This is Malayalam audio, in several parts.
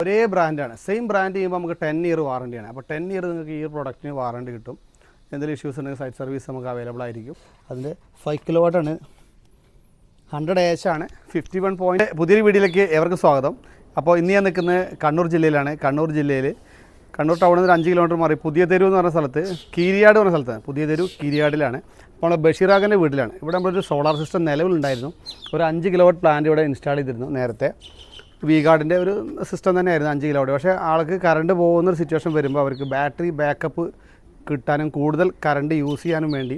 ഒരേ ബ്രാൻഡാണ്. സെയിം ബ്രാൻഡ് ചെയ്യുമ്പോൾ നമുക്ക് 10 ഇയർ വാറണ്ടിയാണ്. അപ്പോൾ 10 ഇയർ നിങ്ങൾക്ക് ഈ പ്രൊഡക്റ്റിന് വാറണ്ടി കിട്ടും. എന്തെങ്കിലും ഇഷ്യൂസ് ഉണ്ടെങ്കിൽ സൈറ്റ് സർവീസ് നമുക്ക് അവൈലബിൾ ആയിരിക്കും. അതിൻ്റെ 5 കിലോവാട്ടാണ്, 100 AH ആണ്, 51 പോയിൻറ്റ്. പുതിയൊരു വീഡിയോയിലേക്ക് എവർക്കും സ്വാഗതം. അപ്പോൾ ഇന്ന് ഞാൻ നിൽക്കുന്നത് കണ്ണൂർ ജില്ലയിലാണ്. കണ്ണൂർ ടൗണിൽ നിന്ന് 5 കിലോമീറ്റർ മാറി പുതിയ തെരു എന്ന് പറഞ്ഞ സ്ഥലത്ത്, കീരിയാട് പറഞ്ഞ സ്ഥലത്താണ്. പുതിയ തെരു കീരിയാടിലാണ്. അപ്പോൾ ബഷീറാഖിൻ്റെ വീട്ടിലാണ്. ഇവിടെ നമ്മളൊരു സോളാർ സിസ്റ്റം നിലവിലുണ്ടായിരുന്നു. ഒരു 5 കിലോവാട്ട് പ്ലാന്റ് ഇവിടെ ഇൻസ്റ്റാൾ ചെയ്തിരുന്നു. നേരത്തെ വി-ഗാർഡിൻ്റെ ഒരു സിസ്റ്റം തന്നെയായിരുന്നു 5 കിലോവാട്ട്. പക്ഷേ ആൾക്ക് കറണ്ട് പോകുന്നൊരു സിറ്റുവേഷൻ വരുമ്പോൾ അവർക്ക് ബാറ്ററി ബാക്കപ്പ് കിട്ടാനും കൂടുതൽ കറണ്ട് യൂസ് ചെയ്യാനും വേണ്ടി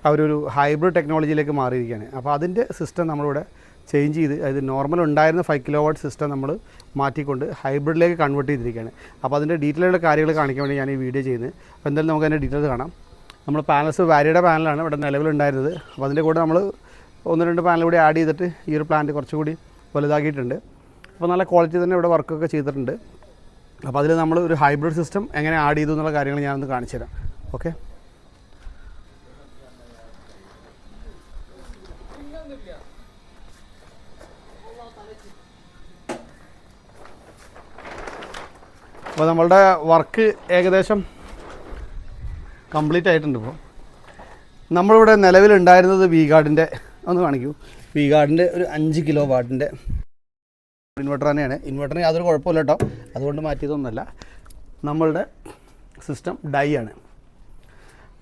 അവരൊരു ഹൈബ്രിഡ് ടെക്നോളജിയിലേക്ക് മാറിയിരിക്കുകയാണ്. അപ്പോൾ അതിൻ്റെ സിസ്റ്റം നമ്മളിവിടെ ചേഞ്ച് ചെയ്ത്, അതായത് നോർമൽ ഉണ്ടായിരുന്ന 5 കിലോവാട്ട് സിസ്റ്റം നമ്മൾ മാറ്റിക്കൊണ്ട് ഹൈബ്രിഡിലേക്ക് കൺവേർട്ട് ചെയ്തിരിക്കുകയാണ്. അപ്പോൾ അതിൻ്റെ ഡീറ്റെയിലുള്ള കാര്യങ്ങൾ കാണിക്കാൻ വേണ്ടി ഞാൻ ഈ വീഡിയോ ചെയ്യുന്നത്. അപ്പോൾ എന്തായാലും നമുക്ക് അതിൻ്റെ ഡീറ്റെയിൽസ് കാണാം. നമ്മൾ പാനൽസ് വാരിയുടെ പാനലാണ് ഇവിടെ നിലവിലുണ്ടായിരുന്നത്. അപ്പോൾ അതിൻ്റെ കൂടെ നമ്മൾ 1-2 പാനൽ കൂടി ആഡ് ചെയ്തിട്ട് ഈ ഒരു പ്ലാന്റ് കുറച്ചുകൂടി വലുതാക്കിയിട്ടുണ്ട്. അപ്പോൾ നല്ല ക്വാളിറ്റി തന്നെ ഇവിടെ വർക്കൊക്കെ ചെയ്തിട്ടുണ്ട്. അപ്പോൾ അതിൽ നമ്മൾ ഒരു ഹൈബ്രിഡ് സിസ്റ്റം എങ്ങനെ ആഡ് ചെയ്തു എന്നുള്ള കാര്യങ്ങൾ ഞാനൊന്ന് കാണിച്ചു തരാം. ഓക്കെ, അപ്പോൾ നമ്മളുടെ വർക്ക് ഏകദേശം കംപ്ലീറ്റ് ആയിട്ടുണ്ട്. ഇപ്പോൾ നമ്മളിവിടെ നിലവിലുണ്ടായിരുന്നത് വി-ഗാർഡിൻ്റെ, ഒന്ന് കാണിക്കൂ, വി-ഗാർഡിൻ്റെ ഒരു 5 കിലോ വാട്ടിൻ്റെ ഇൻവെർട്ടർ തന്നെയാണ്. ഇൻവെർട്ടറിന് യാതൊരു കുഴപ്പമില്ല കേട്ടോ, അതുകൊണ്ട് മാറ്റിയതൊന്നുമല്ല. നമ്മളുടെ സിസ്റ്റം ഡൈ ആണ്.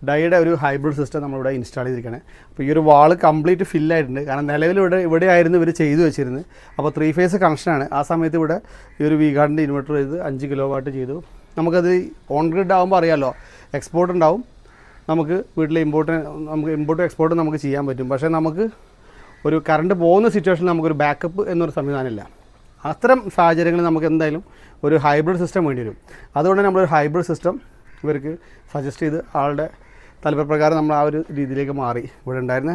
ഡൈയുടെ ഒരു ഹൈബ്രിഡ് സിസ്റ്റം നമ്മളിവിടെ ഇൻസ്റ്റാൾ ചെയ്തിരിക്കുകയാണ്. അപ്പോൾ ഈ ഒരു വാൾ കംപ്ലീറ്റ് ഫില്ലായിട്ടുണ്ട്. കാരണം ഇവിടെ ആയിരുന്നു ഇവർ ചെയ്തു വെച്ചിരുന്നത്. അപ്പോൾ 3 ഫേസ് കണക്ഷനാണ്. ആ സമയത്ത് ഇവിടെ ഈ ഒരു വി-ഗാർഡിൻ്റെ ഇൻവെർട്ടർ ചെയ്ത് 5 കിലോ വാട്ട് ചെയ്തു. നമുക്കത് ഓൺ ഗ്രിഡ് ആകുമ്പോൾ അറിയാമല്ലോ, എക്സ്പോർട്ട് ഉണ്ടാവും. നമുക്ക് വീട്ടിൽ ഇമ്പോർട്ടും എക്സ്പോർട്ടും നമുക്ക് ചെയ്യാൻ പറ്റും. പക്ഷേ നമുക്ക് ഒരു കറണ്ട് പോകുന്ന സിറ്റുവേഷനിൽ നമുക്കൊരു ബാക്കപ്പ് എന്നൊരു സംവിധാനമില്ല. അത്തരം സാഹചര്യങ്ങളിൽ നമുക്ക് എന്തായാലും ഒരു ഹൈബ്രിഡ് സിസ്റ്റം വേണ്ടി വരും. അതുകൊണ്ട് നമ്മളൊരു ഹൈബ്രിഡ് സിസ്റ്റം ഇവർക്ക് സജസ്റ്റ് ചെയ്ത് ആളുടെ താല്പര്യപ്രകാരം നമ്മൾ ആ ഒരു രീതിയിലേക്ക് മാറി. ഇവിടെ ഉണ്ടായിരുന്ന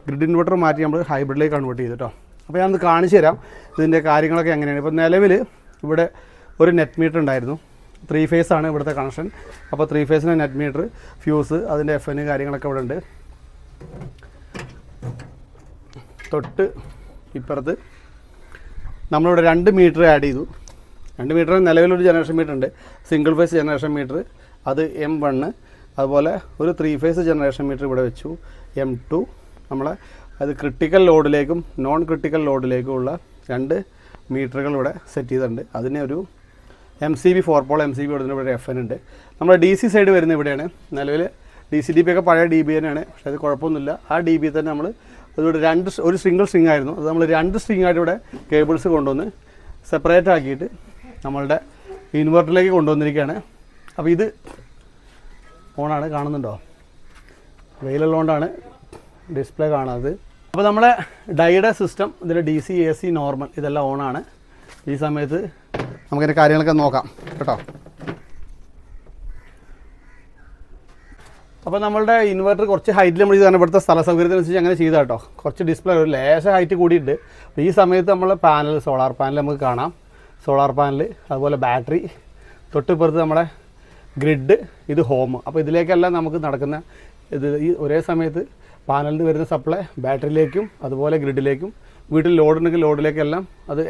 ഗ്രിഡ് ഇൻവെർട്ടർ മാറ്റി നമ്മൾ ഹൈബ്രിഡിലേക്ക് കൺവേർട്ട് ചെയ്തു കേട്ടോ. അപ്പോൾ ഞാനത് കാണിച്ചു തരാം ഇതിൻ്റെ കാര്യങ്ങളൊക്കെ എങ്ങനെയാണ്. ഇപ്പോൾ നിലവിൽ ഇവിടെ ഒരു നെറ്റ് മീറ്റർ ഉണ്ടായിരുന്നു. 3 ഫേസ് ആണ് ഇവിടുത്തെ കണക്ഷൻ. അപ്പോൾ 3 ഫേസിന് നെറ്റ് മീറ്റർ, ഫ്യൂസ്, അതിൻ്റെ FN കാര്യങ്ങളൊക്കെ ഇവിടെ ഉണ്ട്. തൊട്ട് ഇപ്പുറത്ത് നമ്മളിവിടെ 2 മീറ്റർ ആഡ് ചെയ്തു. 2 മീറ്റർ നിലവിലൊരു ജനറേഷൻ മീറ്റർ ഉണ്ട്, സിംഗിൾ ഫേസ് ജനറേഷൻ മീറ്റർ, അത് M1. അതുപോലെ ഒരു 3 ഫേസ് ജനറേഷൻ മീറ്റർ ഇവിടെ വെച്ചു, M2. നമ്മളെ അത് ക്രിട്ടിക്കൽ ലോഡിലേക്കും നോൺ ക്രിട്ടിക്കൽ ലോഡിലേക്കുമുള്ള 2 മീറ്ററുകൾ ഇവിടെ സെറ്റ് ചെയ്തിട്ടുണ്ട്. അതിന് ഒരു MCB 4 പോൾ MCB കൊടുക്കുന്ന ഇവിടെ FN ഉണ്ട്. നമ്മുടെ DC സൈഡ് വരുന്ന ഇവിടെയാണ്. നിലവിൽ DCDP ഒക്കെ പഴയ DB തന്നെയാണ്, പക്ഷേ അത് കുഴപ്പമൊന്നുമില്ല. ആ DB തന്നെ നമ്മൾ അതിവിടെ ഒരു സിംഗിൾ സ്ട്രിങ് ആയിരുന്നു, അത് നമ്മൾ 2 സ്ട്രിങ് ആയിട്ട് ഇവിടെ കേബിൾസ് കൊണ്ടുവന്ന് സെപ്പറേറ്റ് ആക്കിയിട്ട് നമ്മളുടെ ഇൻവെർട്ടറിലേക്ക് കൊണ്ടുവന്നിരിക്കുകയാണ്. അപ്പോൾ ഇത് ഓണാണ്, കാണുന്നുണ്ടോ? വെയിലുള്ളതുകൊണ്ടാണ് ഡിസ്പ്ലേ കാണാത്തത്. അപ്പോൾ നമ്മളെ ഡൈയുടെ സിസ്റ്റം ഇതിൽ DC AC നോർമൽ ഇതെല്ലാം ഓണാണ്. ഈ സമയത്ത് നമുക്കതിൻ്റെ കാര്യങ്ങളൊക്കെ നോക്കാം കേട്ടോ. അപ്പോൾ നമ്മളുടെ ഇൻവെർട്ടർ കുറച്ച് ഹൈറ്റിൽ നമ്മൾ ചെയ്താണ്, ഇവിടുത്തെ സ്ഥല സൗകര്യത്തിനനുസരിച്ച് അങ്ങനെ ചെയ്താൽ കേട്ടോ. കുറച്ച് ഡിസ്പ്ലേ ഒരു ലേശ ഹൈറ്റ് കൂടിയിട്ട്. അപ്പോൾ ഈ സമയത്ത് നമ്മൾ സോളാർ പാനൽ നമുക്ക് കാണാം. സോളാർ പാനൽ, അതുപോലെ ബാറ്ററി, തൊട്ടിപ്പുറത്ത് നമ്മുടെ ഗ്രിഡ്, ഇത് ഹോം. അപ്പോൾ ഇതിലേക്കെല്ലാം നമുക്ക് നടക്കുന്ന ഈ ഒരേ സമയത്ത് പാനലിൽ നിന്ന് വരുന്ന സപ്ലൈ ബാറ്ററിയിലേക്കും അതുപോലെ ഗ്രിഡിലേക്കും, വീട്ടിൽ ലോഡുണ്ടെങ്കിൽ ലോഡിലേക്കെല്ലാം അത്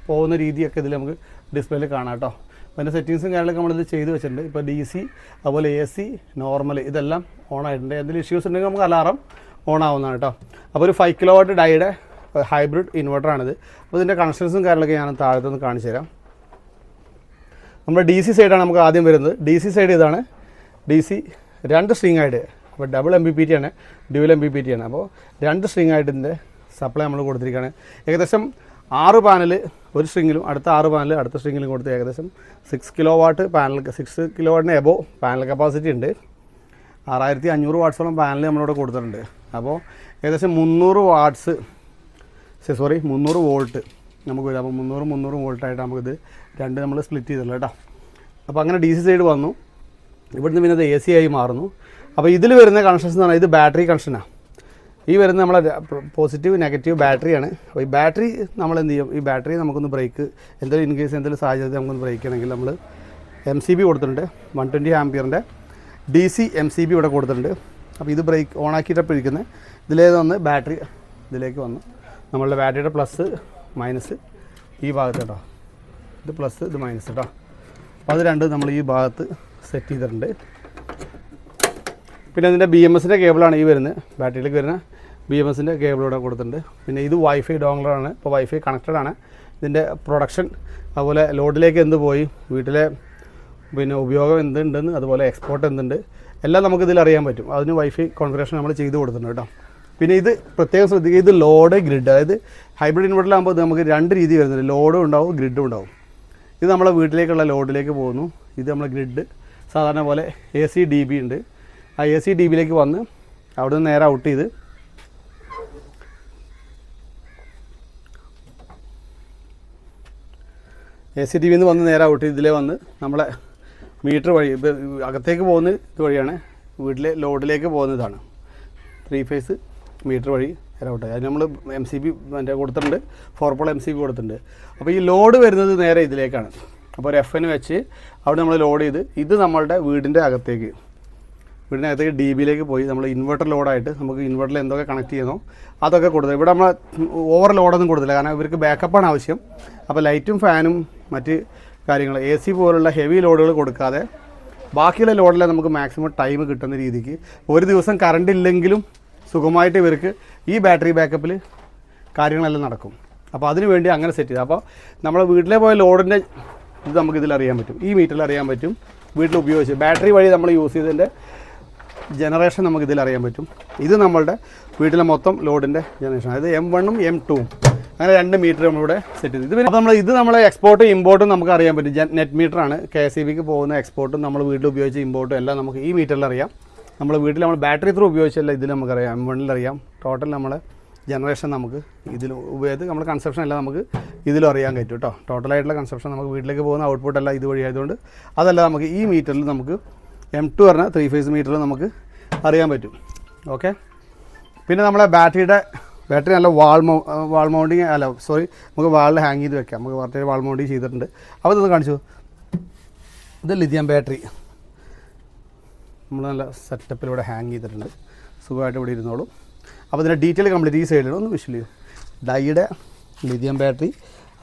പോകുന്ന രീതിയൊക്കെ ഇതിൽ നമുക്ക് ഡിസ്പ്ലേയിൽ കാണാം കേട്ടോ. അപ്പോൾ അതിൻ്റെ സെറ്റിങ്സും കാര്യങ്ങളൊക്കെ നമ്മളിത് ചെയ്ത് വെച്ചിട്ടുണ്ട്. ഇപ്പോൾ DC, അതുപോലെ AC, നോർമൽ ഇതെല്ലാം ഓൺ ആയിട്ടുണ്ട്. എന്തെങ്കിലും ഇഷ്യൂസ് ഉണ്ടെങ്കിൽ നമുക്ക് അലാറം ഓൺ ആവുന്നതാണ് കേട്ടോ. അപ്പോൾ ഒരു 5 കിലോ വാട്ട് ഡൈയുടെ ഹൈബ്രിഡ് ഇൻവെർട്ടറാണിത്. അപ്പോൾ ഇതിൻ്റെ കണക്ഷൻസും കാര്യങ്ങളൊക്കെ ഞാൻ താഴത്തുനിന്ന് കാണിച്ചു തരാം. നമ്മുടെ DC സൈഡാണ് നമുക്ക് ആദ്യം വരുന്നത്. DC സൈഡ് ഇതാണ്. DC 2 സ്ട്രിങ് ആയിട്ട്, അപ്പോൾ ഡബിൾ MPPT ആണ്, ഡ്യുവൽ MPPT ആണ്. അപ്പോൾ 2 സ്ട്രിങ് ആയിട്ട് ഇതിൻ്റെ സപ്ലൈ നമ്മൾ കൊടുത്തിരിക്കുകയാണ്. ഏകദേശം 6 പാനൽ ഒരു സ്ട്രിങ്ങിലും അടുത്ത 6 പാനൽ അടുത്ത സ്ട്രിങ്ങിലും കൊടുത്ത് ഏകദേശം 6 കിലോ വാട്ട് പാനൽ, 6 കിലോ വാട്ടിന് എബോ പാനൽ കപ്പാസിറ്റി ഉണ്ട്. 6500 വാട്ട്സോളം പാനൽ നമ്മളിവിടെ കൊടുത്തിട്ടുണ്ട്. അപ്പോൾ ഏകദേശം 300 വോൾട്ട് നമുക്ക് വരും. അപ്പോൾ 300 വോൾട്ടായിട്ട് നമുക്കിത് 2 നമ്മൾ സ്പ്ലിറ്റ് ചെയ്തല്ലോ കേട്ടോ. അപ്പോൾ അങ്ങനെ DC സൈഡ് വന്നു. ഇവിടുന്ന് പിന്നെ അത് AC ആയി മാറുന്നു. അപ്പോൾ ഇതിൽ വരുന്ന കണക്ഷൻസ് എന്ന് പറഞ്ഞാൽ ഇത് ബാറ്ററി കണക്ഷനാണ്. ഈ വരുന്ന നമ്മളെ പോസിറ്റീവ് നെഗറ്റീവ് ബാറ്ററിയാണ്. അപ്പോൾ ഈ ബാറ്ററി നമ്മൾ എന്ത് ചെയ്യും, ഈ ബാറ്ററി നമുക്കൊന്ന് ബ്രേക്ക് എന്തെങ്കിലും ഇൻകേസ് എന്തെങ്കിലും സാഹചര്യത്തിൽ നമുക്കൊന്ന് ബ്രേക്ക് ചെയ്യണമെങ്കിൽ നമ്മൾ MCB കൊടുത്തിട്ടുണ്ട്. 120 ആംപിയറിൻ്റെ DC MCB ഇവിടെ കൊടുത്തിട്ടുണ്ട്. അപ്പോൾ ഇത് ബ്രേക്ക് ഓൺ ആക്കിയിട്ടപ്പോൾ ഇരിക്കുന്നത് ഇതിലേക്ക് വന്ന് ബാറ്ററി ഇതിലേക്ക് വന്നു. നമ്മളുടെ ബാറ്ററിയുടെ പ്ലസ് മൈനസ് ഈ ഭാഗത്ത് കേട്ടോ. ഇത് പ്ലസ് ഇത് മൈനസ് കേട്ടോ. അപ്പോൾ അത് രണ്ടും നമ്മൾ ഈ ഭാഗത്ത് സെറ്റ് ചെയ്തിട്ടുണ്ട്. പിന്നെ ഇതിൻ്റെ BMSൻ്റെ കേബിളാണ് ഈ വരുന്നത്, ബാറ്ററിയിലേക്ക് വരുന്ന BMSൻ്റെ കേബിൾ ഇവിടെ കൊടുത്തിട്ടുണ്ട്. പിന്നെ ഇത് വൈഫൈ ഡോങ്ലറാണ്, ഇപ്പോൾ വൈഫൈ കണക്റ്റഡ് ആണ്. ഇതിൻ്റെ പ്രൊഡക്ഷൻ അതുപോലെ ലോഡിലേക്ക് എന്ത് പോയി, വീട്ടിലെ പിന്നെ ഉപയോഗം എന്തുണ്ടെന്ന്, അതുപോലെ എക്സ്പോർട്ട് എന്തുണ്ട് എല്ലാം നമുക്കിതിൽ അറിയാൻ പറ്റും. അതിന് വൈഫൈ കോൺഫിഗറേഷൻ നമ്മൾ ചെയ്ത് കൊടുത്തിട്ടുണ്ട് കേട്ടോ. പിന്നെ ഇത് പ്രത്യേകം ശ്രദ്ധിക്കുക, ഇത് ലോഡ് ഗ്രിഡ്, അതായത് ഹൈബ്രിഡ് ഇൻവെർട്ടറിലാകുമ്പോൾ നമുക്ക് രണ്ട് രീതി വരുന്നുണ്ട്, ലോഡും ഉണ്ടാവും ഗ്രിഡും ഉണ്ടാവും. ഇത് നമ്മളെ വീട്ടിലേക്കുള്ള ലോഡിലേക്ക് പോകുന്നു. ഇത് നമ്മളെ ഗ്രിഡ് സാധാരണ പോലെ AC DB ഉണ്ട്. ആ AC DBയിലേക്ക് വന്ന് അവിടെ നിന്ന് നേരെ ഔട്ട് ചെയ്ത് AC DBയിൽ നിന്ന് വന്ന് നേരെ ഔട്ട് ചെയ്ത് ഇതിലേ വന്ന് നമ്മളെ മീറ്റർ വഴി അകത്തേക്ക് പോകുന്ന ഇത് വഴിയാണ് വീട്ടിലെ ലോഡിലേക്ക് പോകുന്നതാണ്. 3 ഫേസ് മീറ്റർ വഴി നേരെ ഔട്ട്. അത് നമ്മൾ MCB മറ്റേ കൊടുത്തിട്ടുണ്ട്, 4 പോൾ MCB കൊടുത്തിട്ടുണ്ട്. അപ്പോൾ ഈ ലോഡ് വരുന്നത് നേരെ ഇതിലേക്കാണ്. അപ്പോൾ ഒരു FN വെച്ച് അവിടെ നമ്മൾ ലോഡ് ചെയ്ത് ഇത് നമ്മളുടെ വീടിൻ്റെ അകത്തേക്ക് DBയിലേക്ക് പോയി നമ്മൾ ഇൻവെർട്ടർ ലോഡായിട്ട് നമുക്ക് ഇൻവെർട്ടറിൽ എന്തൊക്കെ കണക്ട് ചെയ്യണോ അതൊക്കെ കൊടുത്തത്. ഇവിടെ നമ്മൾ ഓവർ ലോഡൊന്നും കൊടുത്തില്ല, കാരണം ഇവർക്ക് ബാക്കപ്പാണ് ആവശ്യം. അപ്പോൾ ലൈറ്റും ഫാനും മറ്റ് കാര്യങ്ങൾ AC പോലുള്ള ഹെവി ലോഡുകൾ കൊടുക്കാതെ ബാക്കിയുള്ള ലോഡിലെ നമുക്ക് മാക്സിമം ടൈം കിട്ടുന്ന രീതിക്ക് ഒരു ദിവസം കറണ്ട് ഇല്ലെങ്കിലും സുഖമായിട്ട് ഇവർക്ക് ഈ ബാറ്ററി ബാക്കപ്പിൽ കാര്യങ്ങളെല്ലാം നടക്കും. അപ്പോൾ അതിന് വേണ്ടി അങ്ങനെ സെറ്റ് ചെയ്ത്, അപ്പോൾ നമ്മുടെ വീട്ടിലെ പോയ ലോഡിൻ്റെ ഇത് നമുക്ക് ഇതിൽ അറിയാൻ പറ്റും, ഈ മീറ്ററിൽ അറിയാൻ പറ്റും. വീട്ടിൽ ഉപയോഗിച്ച് ബാറ്ററി വഴി നമ്മൾ യൂസ് ചെയ്തതിൻ്റെ ജനറേഷൻ നമുക്ക് ഇതിൽ അറിയാൻ പറ്റും. ഇത് നമ്മളുടെ വീട്ടിലെ മൊത്തം ലോഡിൻ്റെ ജനറേഷൻ, അതായത് M1ഉം M2ഉം അങ്ങനെ 2 മീറ്റർ നമ്മളിവിടെ സെറ്റ് ചെയ്തു. ഇത് നമ്മളെ എക്സ്പോർട്ടും ഇമ്പോർട്ടും നമുക്ക് അറിയാൻ പറ്റും. നെറ്റ് മീറ്ററാണ്, KSEBിക്ക് പോകുന്ന എക്സ്പോർട്ടും നമ്മൾ വീട്ടിൽ ഉപയോഗിച്ച് ഇമ്പോർട്ടും എല്ലാം നമുക്ക് ഈ മീറ്ററിൽ അറിയാം. നമ്മൾ വീട്ടിൽ നമ്മൾ ബാറ്ററി ത്രൂ ഉപയോഗിച്ചല്ല ഇതിൽ നമുക്കറിയാം, M1ൽ അറിയാം. ടോട്ടൽ നമ്മളെ ജനറേഷൻ നമുക്ക് ഇതിൽ ഉപയോഗിച്ച് നമ്മൾ കൺസപ്ഷൻ എല്ലാം നമുക്ക് ഇതിലും അറിയാൻ പറ്റും കേട്ടോ. ടോട്ടലായിട്ടുള്ള കൺസപ്ഷൻ നമുക്ക് വീട്ടിലേക്ക് പോകുന്ന ഔട്ട്പുട്ട് എല്ലാം ഇത് വഴി ആയതുകൊണ്ട് അതല്ല നമുക്ക് ഈ മീറ്ററിൽ നമുക്ക് M2 പറഞ്ഞ 3 ഫേസ് മീറ്ററിൽ നമുക്ക് അറിയാൻ പറ്റും. ഓക്കെ. പിന്നെ നമ്മളെ ബാറ്ററി നല്ല വാൾ മൗണ്ടിങ് നമുക്ക് വാളിൽ ഹാങ് ചെയ്ത് വെക്കാം. നമുക്ക് ബാറ്ററി വാൾ മൗണ്ടിങ് ചെയ്തിട്ടുണ്ട്. അപ്പോൾ ഇതൊന്ന് കാണിച്ചു. ഇത് ലിഥിയം ബാറ്ററി നമ്മൾ നല്ല സെറ്റപ്പിലൂടെ ഹാങ് ചെയ്തിട്ടുണ്ട്, സുഖമായിട്ട് ഇവിടെ ഇരുന്നോളും. അപ്പോൾ ഇതിൻ്റെ ഡീറ്റെയിൽ കംപ്ലീറ്റ് ഈ സൈഡിൽ ഒന്ന് വിഷ്വൽ ചെയ്യും. ഡൈയുടെ ലിഥിയം ബാറ്ററി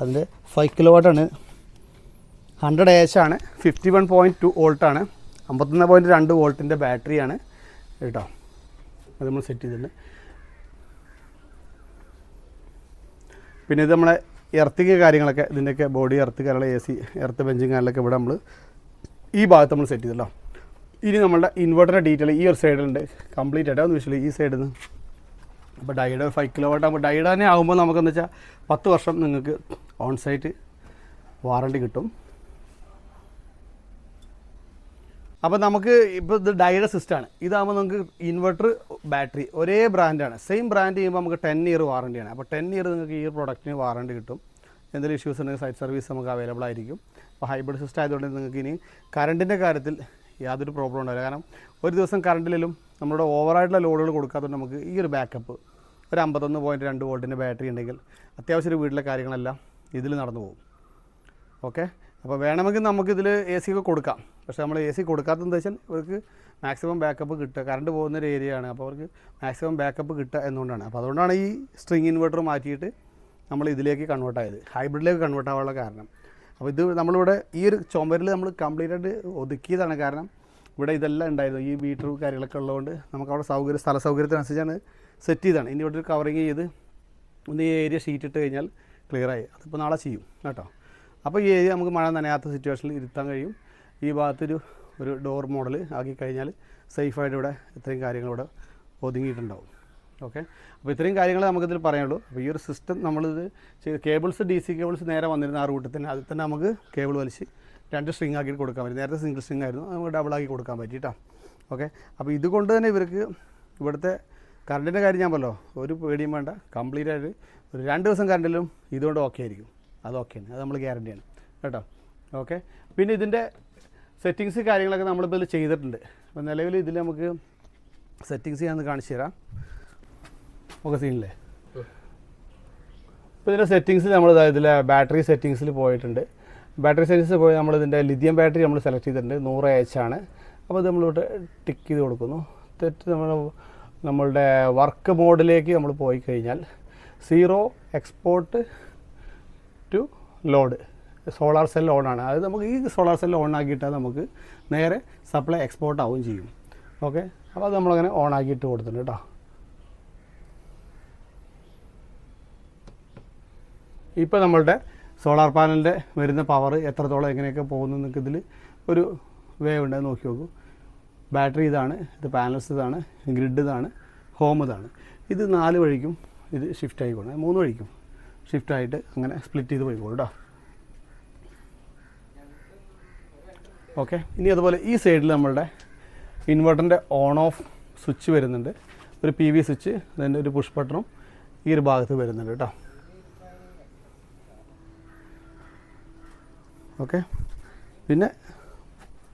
അതിൻ്റെ 5 കിലോവാട്ടാണ്, 100 AH ആണ്, 51.2 വോൾട്ടാണ്, 51.2 വോൾട്ടിൻ്റെ ബാറ്ററിയാണ് കേട്ടോ. അത് നമ്മൾ സെറ്റ് ചെയ്തിട്ടുണ്ട്. പിന്നെ ഇത് നമ്മളെ എർത്തിങ് കാര്യങ്ങളൊക്കെ, ഇതിൻ്റെയൊക്കെ ബോഡി എർത്ത് കാര്യങ്ങൾ AC എർത്ത് ബെഞ്ചിങ് കാര്യങ്ങളൊക്കെ ഇവിടെ നമ്മൾ ഈ ഭാഗത്ത് നമ്മൾ സെറ്റ് ചെയ്തല്ലോ. ഇനി നമ്മളുടെ ഇൻവെർട്ടറിൻ്റെ ഡീറ്റെയിൽ ഈ ഒരു സൈഡിലുണ്ട് കംപ്ലീറ്റ് ആയിട്ട്. ഒന്ന് വിഷ്വലി ഈ സൈഡിൽ നിന്ന്. അപ്പോൾ ഡൈയുടെ 5 കിലോവാട്ട് ആകുമ്പോൾ ഡൈയുടെ തന്നെ ആകുമ്പോൾ നമുക്കെന്ന് വെച്ചാൽ 10 വർഷം നിങ്ങൾക്ക് ഓൺ സൈറ്റ് വാറണ്ടി കിട്ടും. അപ്പോൾ നമുക്ക് ഇപ്പോൾ ഇത് ഡൈയുടെ സിസ്റ്റമാണ്. ഇതാകുമ്പോൾ നമുക്ക് ഇൻവെർട്ടർ ബാറ്ററി ഒരേ ബ്രാൻഡാണ്, സെയിം ബ്രാൻഡ് ചെയ്യുമ്പോൾ നമുക്ക് 10 ഇയർ വാറണ്ടിയാണ്. അപ്പോൾ 10 ഇയർ നിങ്ങൾക്ക് ഈ പ്രൊഡക്റ്റിന് വാറണ്ടി കിട്ടും. എന്തെങ്കിലും ഇഷ്യൂസ് ഉണ്ടെങ്കിൽ സൈറ്റ് സർവീസ് നമുക്ക് അവൈലബിൾ ആയിരിക്കും. അപ്പോൾ ഹൈബ്രിഡ് സിസ്റ്റം ആയതുകൊണ്ട് നിങ്ങൾക്ക് ഇനി കറണ്ടിൻ്റെ കാര്യത്തിൽ യാതൊരു പ്രോബ്ലം ഉണ്ടാവില്ല. കാരണം ഒരു ദിവസം കറണ്ടിലും നമ്മുടെ ഓവറായിട്ടുള്ള ലോഡുകൾ കൊടുക്കാത്തതുകൊണ്ട് നമുക്ക് ഈ ഒരു ബാക്കപ്പ് ഒരു 51.2 വോൾട്ടിൻ്റെ ബാറ്ററി ഉണ്ടെങ്കിൽ അത്യാവശ്യം വീട്ടിലെ കാര്യങ്ങളെല്ലാം ഇതിൽ നടന്നു പോകും. ഓക്കെ. അപ്പോൾ വേണമെങ്കിൽ നമുക്കിതിൽ AC ഒക്കെ കൊടുക്കാം. പക്ഷേ നമ്മൾ AC കൊടുക്കാത്തതെന്ന് വെച്ചാൽ ഇവർക്ക് മാക്സിമം ബാക്കപ്പ് കിട്ടുക, കറണ്ട് പോകുന്നൊരു ഏരിയയാണ്. അപ്പോൾ അവർക്ക് മാക്സിമം ബാക്കപ്പ് കിട്ടുക എന്നുകൊണ്ടാണ്. അപ്പോൾ അതുകൊണ്ടാണ് ഈ സ്ട്രിങ് ഇൻവെർട്ടർ മാറ്റിയിട്ട് നമ്മൾ ഇതിലേക്ക് കൺവേർട്ട് ആയത്, ഹൈബ്രിഡിലേക്ക് കൺവേർട്ട് ആവാനുള്ള കാരണം. അപ്പോൾ ഇത് നമ്മളിവിടെ ഈ ഒരു ചുമരിൽ നമ്മൾ കംപ്ലീറ്റ് ആയിട്ട് ഒതുക്കിയതാണ്. കാരണം ഇവിടെ ഇതെല്ലാം ഉണ്ടായിരുന്നു, ഈ മീറ്റർ കാര്യങ്ങളൊക്കെ ഉള്ളതുകൊണ്ട് നമുക്ക് അവിടെ സ്ഥല സൗകര്യത്തിനനുസരിച്ചാണ് സെറ്റ് ചെയ്താണ്. ഇനി ഇവിടെ ഒരു കവറിങ് ചെയ്ത് ഒന്ന് ഈ ഏരിയ ഷീറ്റ് ഇട്ട് കഴിഞ്ഞാൽ ക്ലിയറായി. അതിപ്പോൾ നാളെ ചെയ്യും കേട്ടോ. അപ്പോൾ ഈ ഏരിയ നമുക്ക് മഴ നനയാത്ത സിറ്റുവേഷനിൽ ഇരുത്താൻ കഴിയും. ഈ ഭാഗത്തൊരു ഡോർ മോഡൽ ആക്കി കഴിഞ്ഞാൽ സേഫായിട്ട് ഇവിടെ ഇത്രയും കാര്യങ്ങൾ ഇവിടെ ഒതുങ്ങിയിട്ടുണ്ടാവും. ഓക്കെ. അപ്പോൾ ഇത്രയും കാര്യങ്ങൾ നമുക്കിതിൽ പറയാനുള്ളൂ. അപ്പോൾ ഈ ഒരു സിസ്റ്റം നമ്മളിത് കേബിൾസ് DC കേബിൾസ് നേരെ വന്നിരുന്ന ആ റൂട്ടിൽ തന്നെ അതിൽ തന്നെ നമുക്ക് കേബിൾ വലിച്ച് 2 സ്ട്രിങ് ആക്കിയിട്ട് കൊടുക്കാൻ പറ്റും. നേരത്തെ സിംഗിൾ സ്ട്രിങ് ആയിരുന്നു, നമുക്ക് ഡബിളാക്കി കൊടുക്കാൻ പറ്റിയിട്ടോ. ഓക്കെ. അപ്പോൾ ഇതുകൊണ്ട് തന്നെ ഇവർക്ക് ഇവിടുത്തെ കറണ്ടിൻ്റെ കാര്യം ഞാൻ പറഞ്ഞല്ലോ, ഒരു പേടിയും വേണ്ട. കംപ്ലീറ്റ് ആയിട്ട് ഒരു 2 ദിവസം കറണ്ടിലും ഇതുകൊണ്ട് ഓക്കെ ആയിരിക്കും. അത് ഓക്കെയാണ്, അത് നമ്മൾ ഗ്യാരണ്ടിയാണ് കേട്ടോ. ഓക്കെ. പിന്നെ ഇതിൻ്റെ സെറ്റിങ്സ് കാര്യങ്ങളൊക്കെ നമ്മളിപ്പോൾ ഇതിൽ ചെയ്തിട്ടുണ്ട്. അപ്പോൾ നിലവിൽ ഇതിൽ നമുക്ക് സെറ്റിങ്സ് ഞാനൊന്ന് കാണിച്ചു തരാം. ഓക്കെ സീനില്ലേ. ഇപ്പോൾ ഇതിൻ്റെ സെറ്റിങ്സിൽ നമ്മൾ ഇതിലെ ബാറ്ററി സെറ്റിങ്സിൽ പോയിട്ടുണ്ട്. ബാറ്ററി സെറ്റിങ്സിൽ പോയി നമ്മളിതിൻ്റെ ലിഥിയം ബാറ്ററി നമ്മൾ സെലക്ട് ചെയ്തിട്ടുണ്ട്, 100 AH ആണ്. അപ്പോൾ ഇത് നമ്മളിവിടെ ടിക്ക് ചെയ്ത് കൊടുക്കുന്നു. നമ്മളുടെ വർക്ക് മോഡിലേക്ക് നമ്മൾ പോയി കഴിഞ്ഞാൽ 0 export to load solar cell ഓണാണ്. അതായത് നമുക്ക് ഈ സോളാർ സെൽ ഓൺ ആക്കിയിട്ടാൽ നമുക്ക് നേരെ സപ്ലൈ എക്സ്പോർട്ട് ആവുകയും ചെയ്യും. ഓക്കെ, അപ്പോൾ അത് നമ്മളങ്ങനെ ഓൺ ആക്കിയിട്ട് കൊടുത്തിട്ടുണ്ട് കേട്ടോ. ഇപ്പോൾ നമ്മളുടെ സോളാർ പാനലിൻ്റെ വരുന്ന പവർ എത്രത്തോളം എങ്ങനെയൊക്കെ പോകുന്നു നിങ്ങൾക്ക് ഇതിൽ ഒരു വേവ് ഉണ്ട്, നോക്കി നോക്കൂ. ബാറ്ററി ഇതാണ്, ഇത് പാനൽസ് ഇതാണ്, ഗ്രിഡ് ഇതാണ്, ഹോം ഇതാണ്. ഇത് 4 വഴിക്കും ഇത് ഷിഫ്റ്റ് ആയിക്കോണം, 3 വഴിക്കും ഷിഫ്റ്റായിട്ട് അങ്ങനെ സ്പ്ലിറ്റ് ചെയ്ത് പോയിക്കോളൂ കേട്ടോ. ഓക്കെ, ഇനി അതുപോലെ ഈ സൈഡിൽ നമ്മളുടെ ഇൻവെർട്ടറിൻ്റെ ഓൺ ഓഫ് സ്വിച്ച് വരുന്നുണ്ട്. ഒരു PV സ്വിച്ച്, അതിൻ്റെ ഒരു പുഷ് ബട്ടണും ഈ ഒരു ഭാഗത്ത് വരുന്നുണ്ട് കേട്ടോ. ഓക്കെ, പിന്നെ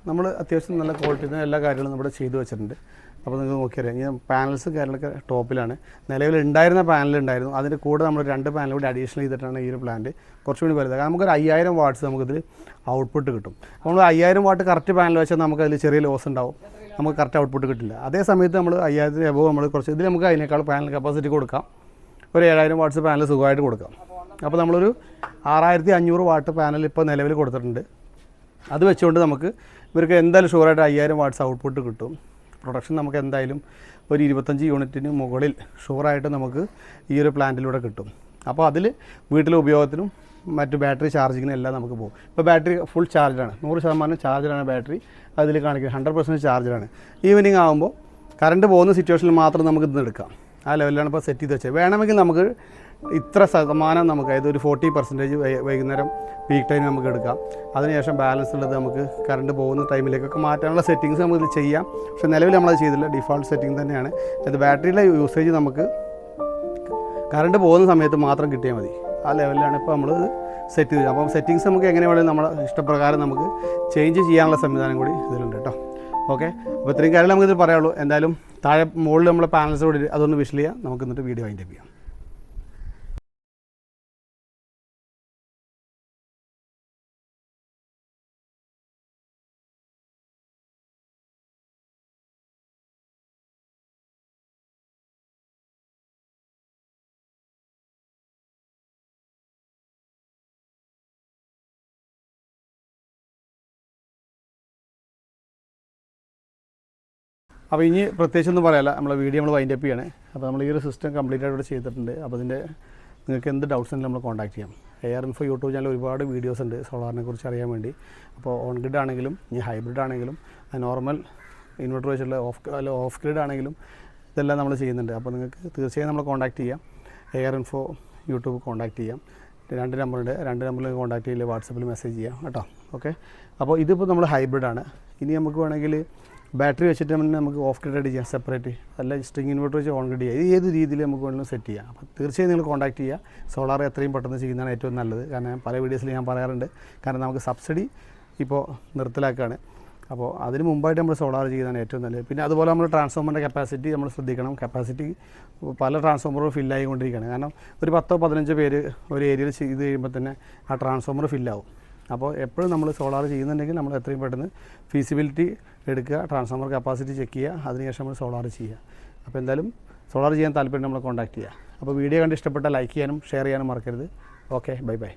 നമ്മൾ അത്യാവശ്യം നല്ല ക്വാളിറ്റിയിൽ എല്ലാ കാര്യങ്ങളും നമ്മുടെ ചെയ്തു വെച്ചിട്ടുണ്ട്. അപ്പോൾ നിങ്ങൾക്ക് നോക്കിയറിയാം, ഈ പാനൽസ് കാര്യങ്ങളൊക്കെ ടോപ്പിലാണ്. നിലവിലുണ്ടായിരുന്ന പാനലുണ്ടായിരുന്നു, അതിൻ്റെ കൂടെ നമ്മൾ 2 പാനൽ കൂടി അഡീഷണൽ ചെയ്തിട്ടാണ് ഈ ഒരു പ്ലാന്റ് കുറച്ചുകൂടി വലുത്. നമുക്കൊരു 5000 വാട്ട്സ് നമുക്കിതിൽ ഔട്ട്പുട്ട് കിട്ടും. നമ്മൾ 5000 വാട്ട് കറക്റ്റ് പാനൽ വെച്ചാൽ നമുക്കതിൽ ചെറിയ ലോസ് ഉണ്ടാവും, നമുക്ക് കറക്റ്റ് ഔട്ട്പുട്ട് കിട്ടില്ല. അതേ സമയത്ത് നമ്മൾ 5000 എബോവ് നമ്മൾ കുറച്ച് ഇതിൽ നമുക്ക് അതിനേക്കാൾ പാനൽ കപ്പാസിറ്റി കൊടുക്കാം, ഒരു 7000 വാട്ട്സ് പാനൽ സുഖമായിട്ട് കൊടുക്കാം. അപ്പോൾ നമ്മളൊരു 6500 വാട്ട് പാനൽ ഇപ്പോൾ നിലവിൽ കൊടുത്തിട്ടുണ്ട്. അത് വെച്ചുകൊണ്ട് നമുക്ക് ഇവർക്ക് എന്തായാലും ഷുവറായിട്ട് 5000 വാട്ട്സ് ഔട്ട്പുട്ട് കിട്ടും. പ്രൊഡക്ഷൻ നമുക്ക് എന്തായാലും ഒരു 25 യൂണിറ്റിന് മുകളിൽ ഷുവറായിട്ട് നമുക്ക് ഈ ഒരു പ്ലാന്റിലൂടെ കിട്ടും. അപ്പോൾ അതിൽ വീട്ടിലെ ഉപയോഗത്തിനും മറ്റ് ബാറ്ററി ചാർജിങ്ങിനും എല്ലാം നമുക്ക് പോകും. ഇപ്പോൾ ബാറ്ററി ഫുൾ ചാർജാണ്, 100% ചാർജറാണ് ബാറ്ററി. അതിൽ കാണിക്കുന്നത് 100% ചാർജറാണ്. ഈവനിങ് ആകുമ്പോൾ കറണ്ട് പോകുന്ന സിറ്റുവേഷനിൽ മാത്രം നമുക്ക് ഇന്ന് എടുക്കാം. ആ ലെവലിലാണ് ഇപ്പോൾ സെറ്റ് ചെയ്ത് വെച്ചത്. വേണമെങ്കിൽ നമുക്ക് ഇത്ര ശതമാനം നമുക്ക്, അതായത് ഒരു 40% വൈകുന്നേരം പീക്ക് ടൈം നമുക്ക് എടുക്കാം. അതിനുശേഷം ബാലൻസ് ഉള്ളത് നമുക്ക് കറണ്ട് പോകുന്ന ടൈമിലേക്കൊക്കെ മാറ്റാനുള്ള സെറ്റിങ്സ് നമുക്ക് ചെയ്യാം. പക്ഷേ നിലവിൽ നമ്മളത് ചെയ്തില്ല, ഡിഫോൾട്ട് സെറ്റിംഗ് തന്നെയാണ്. അത് ബാറ്ററിയിലെ യൂസേജ് നമുക്ക് കറണ്ട് പോകുന്ന സമയത്ത് മാത്രം കിട്ടിയാൽ മതി. ആ ലെവലിലാണ് ഇപ്പോൾ നമ്മൾ സെറ്റ് ചെയ്തത്. അപ്പം സെറ്റിങ്സ് നമുക്ക് എങ്ങനെ വേണമെങ്കിലും നമ്മുടെ ഇഷ്ടപ്രകാരം നമുക്ക് ചേഞ്ച് ചെയ്യാനുള്ള സംവിധാനം കൂടി ഇതിലുണ്ട് കേട്ടോ. ഓക്കെ, അപ്പോൾ ഇത്രയും കാര്യം നമുക്കിത് പറയാനുള്ളൂ. എന്തായാലും താഴെ മുകളിൽ നമ്മൾ പാനൽസ് കൂടി അതൊന്ന് വിഷ്വൽ ചെയ്യാം, നമുക്ക് എന്നിട്ട് വീഡിയോ വൈൻഡപ്പ് ചെയ്യാം. അപ്പോൾ ഇനി പ്രത്യേകിച്ചൊന്നും പറയാല്ല, നമ്മളെ വീഡിയോ നമ്മൾ വൈൻഡപ്പ് ചെയ്യണേ. അപ്പോൾ നമ്മൾ ഈ ഒരു സിസ്റ്റം കംപ്ലീറ്റ് ആയിട്ട് ഇവിടെ ചെയ്തിട്ടുണ്ട്. അപ്പോൾ അതിൻ്റെ നിങ്ങൾക്ക് എന്ത് ഡൗട്ട്സ് ഉണ്ടെങ്കിലും നമ്മൾ കോൺടാക്ട് ചെയ്യാം. AR Info യൂട്യൂബ് ചാനൽ ഒരുപാട് വീഡിയോസ് ഉണ്ട് സോളാറിനെ കുറിച്ച് അറിയാൻ വേണ്ടി. അപ്പോൾ ഓൺ ഗ്രിഡ് ആണെങ്കിലും ഇനി ഹൈബ്രിഡ് ആണെങ്കിലും നോർമൽ ഇൻവെർട്ടർ വെച്ചുള്ള ഓഫ് ഗ്രിഡ് ആണെങ്കിലും ഇതെല്ലാം നമ്മൾ ചെയ്യുന്നുണ്ട്. അപ്പോൾ നിങ്ങൾക്ക് തീർച്ചയായും നമ്മൾ കോൺടാക്ട് ചെയ്യാം. AR Info യൂട്യൂബ് കോൺടാക്ട് ചെയ്യാം. 2 നമ്പറുണ്ട്, 2 നമ്പറിൽ കോൺടാക്ട് ചെയ്യില്ല, വാട്സപ്പിൽ മെസ്സേജ് ചെയ്യാം കേട്ടോ. ഓക്കെ, അപ്പോൾ ഇതിപ്പോൾ നമ്മൾ ഹൈബ്രിഡാണ്. ഇനി നമുക്ക് വേണമെങ്കിൽ ബാറ്ററി വെച്ചിട്ട് നമുക്ക് ഓഫ് ഗ്രിഡ് ആയിട്ട് ചെയ്യാം, സെപ്പറേറ്റ്. അല്ല സ്ട്രിങ് ഇൻവെർട്ടർ വെച്ച് ഓൺ ഗ്രിഡ് ചെയ്യാം. ഇത് ഏത് രീതിയിൽ നമുക്ക് വേണമെങ്കിലും സെറ്റ് ചെയ്യാം. അപ്പോൾ തീർച്ചയായും നിങ്ങൾ കോൺടാക്ട് ചെയ്യുക. സോളാർ എത്രയും പെട്ടെന്ന് ചെയ്യുന്നതാണ് ഏറ്റവും നല്ലത്. കാരണം പല വീഡിയോസിൽ ഞാൻ പറയാറുണ്ട്, കാരണം നമുക്ക് സബ്സിഡി ഇപ്പോൾ നിർത്തലാക്കുകയാണ്. അപ്പോൾ അതിന് മുമ്പായിട്ട് നമ്മൾ സോളാർ ചെയ്യുന്നതാണ് ഏറ്റവും നല്ലത്. പിന്നെ അതുപോലെ നമ്മൾ ട്രാൻസ്ഫോമറിൻ്റെ കപ്പാസിറ്റി നമ്മൾ ശ്രദ്ധിക്കണം. കപ്പാസിറ്റി പല ട്രാൻസ്ഫോമറും ഫില്ലായിക്കൊണ്ടിരിക്കുകയാണ്. കാരണം ഒരു 10-15 പേര് ഒരു ഏരിയയിൽ ചെയ്ത് കഴിയുമ്പോൾ തന്നെ ആ ട്രാൻസ്ഫോമർ ഫില്ലാവും. അപ്പോൾ എപ്പോഴും നമ്മൾ സോളാർ ചെയ്യുന്നുണ്ടെങ്കിൽ നമ്മൾ എത്രയും പെട്ടെന്ന് ഫീസിബിലിറ്റി എടുക്കുക, ട്രാൻസ്ഫോമർ കപ്പാസിറ്റി ചെക്ക് ചെയ്യുക, അതിനുശേഷം നമ്മൾ സോളാർ ചെയ്യുക. അപ്പോൾ എന്തായാലും സോളാർ ചെയ്യാൻ താല്പര്യം നമ്മൾ കോൺടാക്ട് ചെയ്യുക. അപ്പോൾ വീഡിയോ കണ്ട് ഇഷ്ടപ്പെട്ടാൽ ലൈക്ക് ചെയ്യാനും ഷെയർ ചെയ്യാനും മറക്കരുത്. Okay, bye bye.